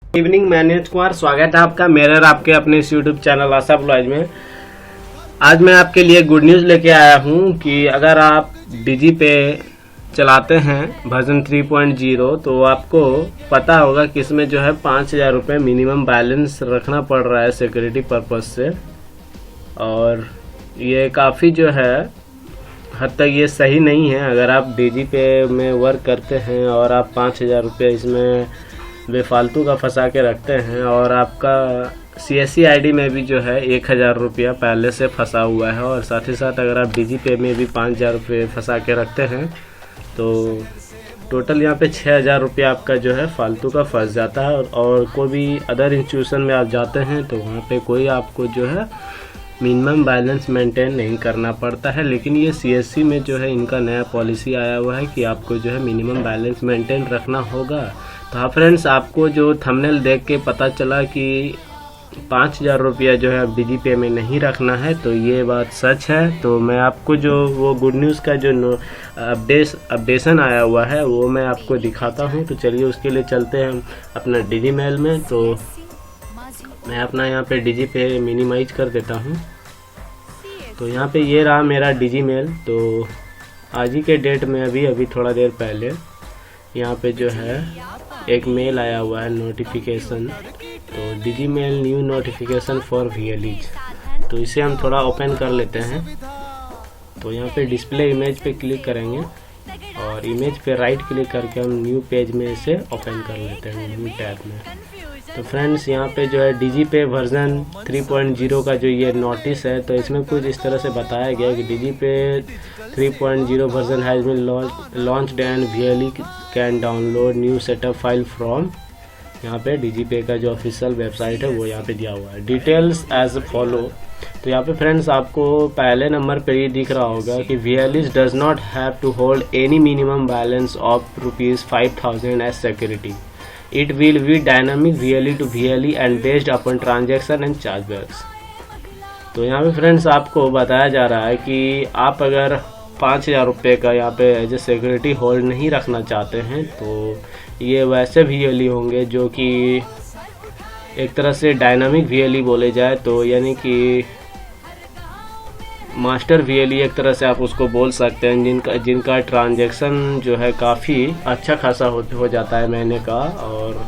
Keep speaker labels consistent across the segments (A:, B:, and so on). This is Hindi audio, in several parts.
A: इवनिंग, मैं नीरज कुमार। स्वागत है आपका मेरे और आपके अपने इस यूट्यूब चैनल आशा ब्लॉग में। आज मैं आपके लिए गुड न्यूज़ लेके आया हूँ कि अगर आप डिजी पे चलाते हैं वर्जन 3.0 तो आपको पता होगा कि इसमें जो है 5,000 रुपये मिनिमम बैलेंस रखना पड़ रहा है सिक्योरिटी पर्पज़ से। और ये काफ़ी जो है हद तक ये सही नहीं है। अगर आप डिजी पे में वर्क करते हैं और आप 5,000 रुपये इसमें बेफालतू का फंसा के रखते हैं और आपका CSC ID में भी जो है 1,000 रुपया पहले से फंसा हुआ है, और साथ ही साथ अगर आप डिजी पे में भी 5,000 रुपये फंसा के रखते हैं तो टोटल यहाँ पे 6,000 रुपया आपका जो है फालतू का फंस जाता है। और कोई भी अदर इंस्टीट्यूशन में आप जाते हैं तो वहाँ पे कोई आपको जो है मिनिमम बैलेंस मेंटेन नहीं करना पड़ता है। लेकिन ये CSC में जो है इनका नया पॉलिसी आया हुआ है कि आपको जो है मिनिमम बैलेंस मेंटेन रखना होगा। तो हाँ फ्रेंड्स, आपको जो थंबनेल देख के पता चला कि 5,000 रुपया जो है अब डिजी पे में नहीं रखना है, तो ये बात सच है। तो मैं आपको जो वो गुड न्यूज़ का जो अपडेशन आया हुआ है वो मैं आपको दिखाता हूँ। तो चलिए उसके लिए चलते हैं अपना डिजी मेल में। तो मैं अपना यहाँ पे डिजी पे मिनिमाइज कर देता हूँ। तो यहाँ पे ये रहा मेरा डिजी मेल। तो आज ही के डेट में अभी थोड़ा देर पहले यहाँ पे जो है एक मेल आया हुआ है नोटिफिकेशन। तो Digi mail new notification for VLEs। तो इसे हम थोड़ा ओपन कर लेते हैं। तो यहाँ पे डिस्प्ले इमेज पे क्लिक करेंगे और इमेज पे राइट क्लिक करके हम न्यू पेज में इसे ओपन कर लेते हैं न्यू टैब में। तो फ्रेंड्स, यहाँ पे जो है डिजी पे वर्जन 3.0 का जो ये नोटिस है, तो इसमें कुछ इस तरह से बताया गया कि Digi Pay 3.0 version has been launched and VLE can download new setup file from. यहाँ पे डिजी पे का जो ऑफिशियल वेबसाइट है वो यहाँ पे दिया हुआ है। Details as follow. तो यहाँ पे फ्रेंड्स आपको पहले नंबर पे ये दिख रहा होगा कि VLEs does not have to hold any minimum balance of ₹5,000 as security. It will be dynamic VLE to VLE and based upon transaction and chargebacks। तो यहाँ पे फ्रेंड्स आपको बताया जा रहा है कि आप अगर 5,000 रुपये का यहाँ पे एज ए सिक्योरिटी होल्ड नहीं रखना चाहते हैं तो ये वैसे VLE होंगे जो कि एक तरह से डायनामिक VLE बोले जाए तो, यानी कि मास्टर VLE एक तरह से आप उसको बोल सकते हैं, जिनका ट्रांजैक्शन जो है काफ़ी अच्छा खासा हो जाता है महीने का, और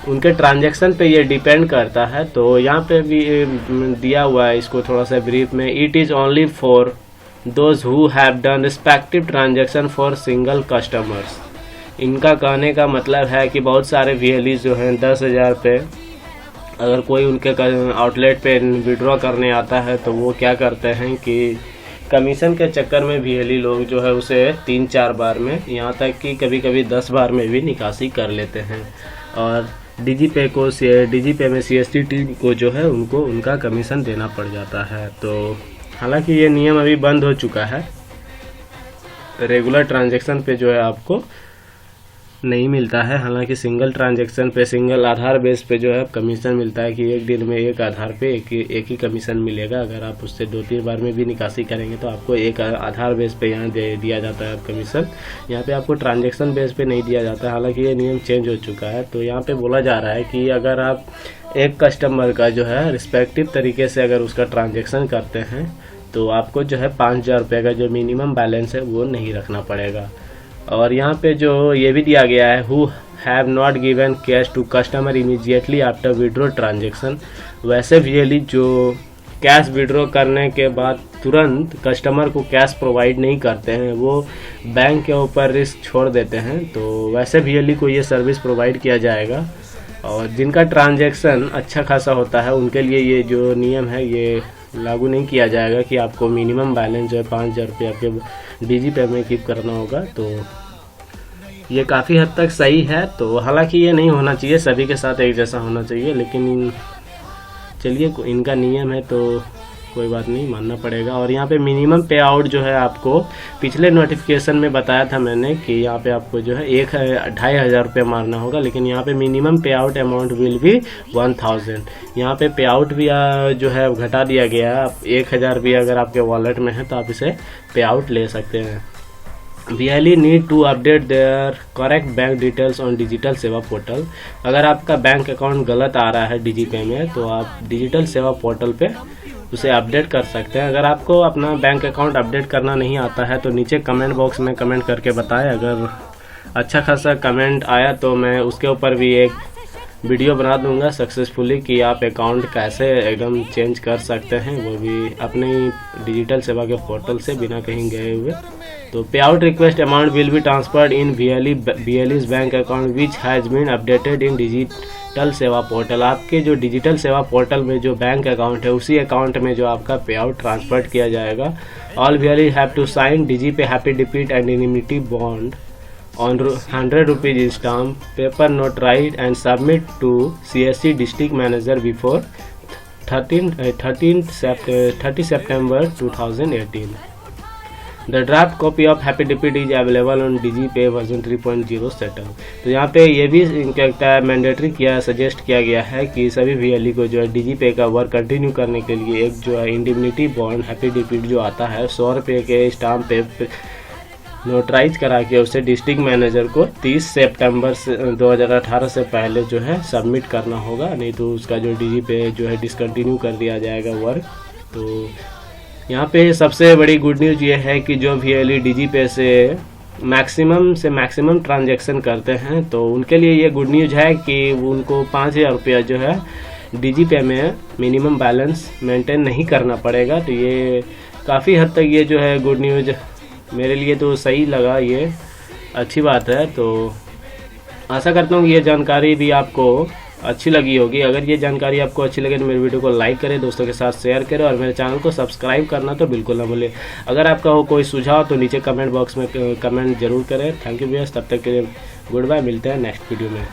A: उनके ट्रांजैक्शन पे ये डिपेंड करता है। तो यहाँ पे भी दिया हुआ है इसको थोड़ा सा ब्रीफ में। It is only for those who have done respective transaction for single customers. इनका कहने का मतलब है कि बहुत सारे VLE जो हैं 10,000 पे अगर कोई उनके आउटलेट पे विड्रॉ करने आता है तो वो क्या करते हैं कि कमीशन के चक्कर में VLE लोग जो है उसे 3-4 बार में, यहाँ तक कि कभी-कभी 10 बार में भी निकासी कर लेते हैं। और डिजी पे में CSC टीम को जो है उनको उनका कमीशन देना पड़ जाता है। तो हालांकि ये नियम अभी बंद हो चुका है। रेगुलर ट्रांजैक्शन पे जो है आपको नहीं मिलता है। हालांकि सिंगल ट्रांजैक्शन पे, सिंगल आधार बेस पे जो है कमीशन मिलता है कि एक दिन में एक आधार पे एक ही कमीशन मिलेगा। अगर आप उससे 2-3 बार में भी निकासी करेंगे तो आपको एक आधार बेस पे यहाँ दिया जाता है कमीशन। यहाँ पे आपको ट्रांजैक्शन बेस पे नहीं दिया जाता है। हालांकि ये नियम चेंज हो चुका है। तो यहाँ पे बोला जा रहा है कि अगर आप एक कस्टमर का जो है रिस्पेक्टिव तरीके से अगर उसका ट्रांजैक्शन करते हैं तो आपको जो है 5,000 रुपये का जो मिनिमम बैलेंस है वो नहीं रखना पड़ेगा। और यहाँ पे जो ये भी दिया गया है, who have not given cash to customer immediately after withdraw transaction. वैसे VLE जो कैश विड्रॉ करने के बाद तुरंत कस्टमर को कैश प्रोवाइड नहीं करते हैं, वो बैंक के ऊपर रिस्क छोड़ देते हैं। तो वैसे VLE को ये सर्विस प्रोवाइड किया जाएगा। और जिनका ट्रांजैक्शन अच्छा खासा होता है उनके लिए ये जो नियम है ये लागू नहीं किया जाएगा कि आपको मिनिमम बैलेंस जो है 5,000 रुपये आपके डिजी पे में कीप करना होगा। तो ये काफ़ी हद तक सही है। तो हालांकि ये नहीं होना चाहिए, सभी के साथ एक जैसा होना चाहिए, लेकिन चलिए इनका नियम है तो कोई बात नहीं, मानना पड़ेगा। और यहाँ पे मिनिमम पे आउट जो है आपको पिछले नोटिफिकेशन में बताया था मैंने कि यहाँ पे आपको जो है 2,500 रुपये मारना होगा, लेकिन यहाँ पे मिनिमम पे आउट अमाउंट विल भी 1,000। यहाँ पे पे आउट भी जो है घटा दिया गया है। 1,000 भी अगर आपके वॉलेट में है तो आप इसे पे आउट ले सकते हैं। VLE need to update their correct bank details on digital Seva portal. अगर आपका बैंक अकाउंट गलत आ रहा है DigiPay में तो आप डिजिटल सेवा पोर्टल पे उसे अपडेट कर सकते हैं। अगर आपको अपना बैंक अकाउंट अपडेट करना नहीं आता है तो नीचे कमेंट बॉक्स में कमेंट करके बताएं। अगर अच्छा खासा कमेंट आया तो मैं उसके ऊपर भी एक वीडियो बना दूंगा सक्सेसफुली कि आप अकाउंट कैसे एकदम चेंज कर सकते हैं, वो भी अपनी डिजिटल सेवा के पोर्टल से बिना कहीं गए हुए। तो pay out request amount will be transferred in VLE's bank account which has been updated in digital Seva portal. आपके जो डिजिटल सेवा पोर्टल में जो बैंक अकाउंट है उसी अकाउंट में जो आपका पे आउट ट्रांसफर किया जाएगा। All VLE have to sign DigiPay happy डिपीट and indemnity bond on 100 rupees stamp paper notarized and submit to CSC district manager before 30 September 2018. The draft copy of Happy Debit is available on DigiPay version 3.0 setup। तो यहाँ पे ये भी क्या मैंडेटरी सजेस्ट किया गया है कि सभी VLE को जो है DigiPay का वर्क कंटिन्यू करने के लिए एक जो है इंडिमिनिटी बॉन्ड हैप्पी डिपीट जो आता है 100 रुपये के स्टाम्प पे नोटराइज करा के उसे डिस्ट्रिक्ट मैनेजर को 30 सितंबर 2018 से पहले जो है सबमिट करना होगा, नहीं तो उसका जो DigiPay जो है डिसकंटिन्यू कर दिया जाएगा वर्क। तो यहाँ पे सबसे बड़ी गुड न्यूज़ ये है कि जो VLE DigiPay से मैक्सिमम ट्रांजैक्शन करते हैं तो उनके लिए ये गुड न्यूज़ है कि उनको 5000 रुपया जो है DigiPay में मिनिमम बैलेंस मेंटेन नहीं करना पड़ेगा। तो ये काफ़ी हद तक ये जो है गुड न्यूज़ मेरे लिए तो सही लगा, ये अच्छी बात है। तो आशा करता हूँ कि ये जानकारी भी आपको अच्छी लगी होगी। अगर ये जानकारी आपको अच्छी लगे तो मेरे वीडियो को लाइक करें, दोस्तों के साथ शेयर करें और मेरे चैनल को सब्सक्राइब करना तो बिल्कुल ना भूलें। अगर आपका हो कोई सुझाव तो नीचे कमेंट बॉक्स में कमेंट जरूर करें। थैंक यू व्यूअर्स, तब तक के लिए गुड बाय, मिलते हैं नेक्स्ट वीडियो में।